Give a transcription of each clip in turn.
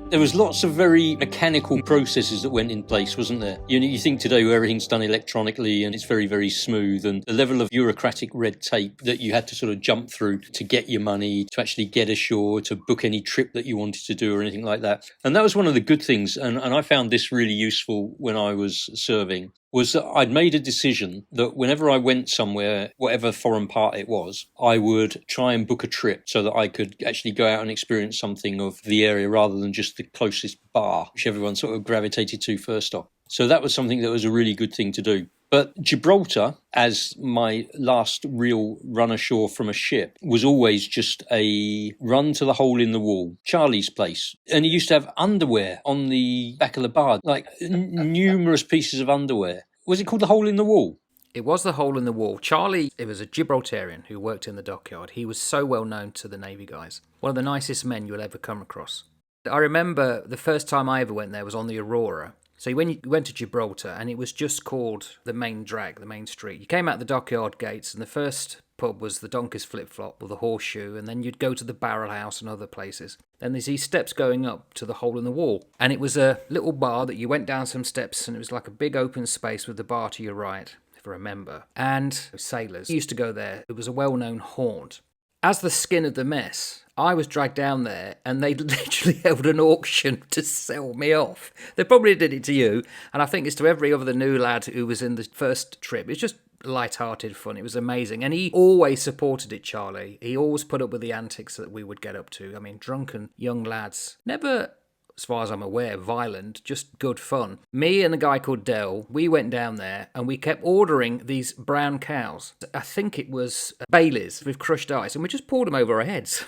There was lots of very mechanical processes that went in place, wasn't there? You think today where everything's done electronically and it's very, very smooth, and the level of bureaucratic red tape that you had to sort of jump through to get your money, to actually get ashore, to book any trip that you wanted to do or anything like that. And that was one of the good things, and I found this really useful when I was serving, was that I'd made a decision that whenever I went somewhere, whatever foreign part it was, I would try and book a trip so that I could actually go out and experience something of the area rather than just the closest bar, which everyone sort of gravitated to first off. So that was something that was a really good thing to do. But Gibraltar, as my last real run ashore from a ship, was always just a run to the hole in the wall, Charlie's place. And he used to have underwear on the back of the bar, like numerous pieces of underwear. Was it called the hole in the wall? It was the hole in the wall. Charlie, it was a Gibraltarian who worked in the dockyard. He was so well known to the Navy guys. One of the nicest men you'll ever come across. I remember the first time I ever went there was on the Aurora. So when you went to Gibraltar, and it was just called the main drag, the main street. You came out the dockyard gates, and the first pub was the Donkey's Flip-Flop or the Horseshoe, and then you'd go to the Barrel House and other places. Then there's these steps going up to the hole in the wall. And it was a little bar that you went down some steps, and it was like a big open space with the bar to your right, if I remember. And sailors used to go there. It was a well-known haunt. As the skin of the mess, I was dragged down there and they literally held an auction to sell me off. They probably did it to you, and I think it's to every other new lad who was in the first trip. It's just light-hearted fun. It was amazing. And he always supported it, Charlie. He always put up with the antics that we would get up to. I mean, drunken young lads. Never, as far as I'm aware, violent, just good fun. Me and a guy called Dell, we went down there and we kept ordering these brown cows. I think it was Baileys with crushed ice, and we just poured them over our heads.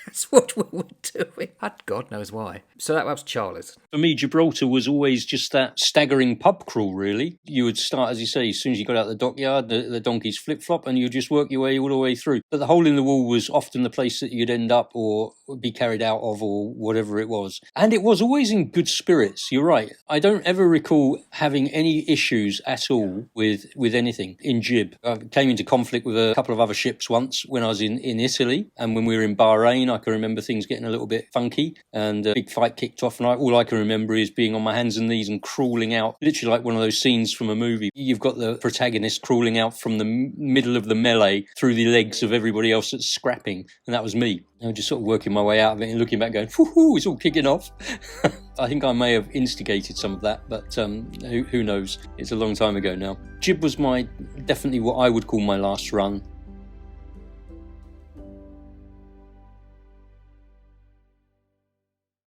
That's what we were doing. God knows why. So that was Charlie's. For me, Gibraltar was always just that staggering pub crawl, really. You would start, as you say, as soon as you got out the dockyard, the Donkey's Flip-Flop, and you would just work your way all the way through. But the hole in the wall was often the place that you'd end up or be carried out of or whatever it was. And it was always in good spirits, you're right. I don't ever recall having any issues at all with anything in Gib. I came into conflict with a couple of other ships once when I was in Italy, and when we were in Bahrain, I can remember things getting a little bit funky, and a big fight kicked off, and all I can remember is being on my hands and knees and crawling out, literally like one of those scenes from a movie. You've got the protagonist crawling out from the middle of the melee through the legs of everybody else that's scrapping, and that was me. I was just sort of working my way out of it and looking back going, whoo, it's all kicking off. I think I may have instigated some of that, but who knows? It's a long time ago now. Gib was definitely what I would call my last run.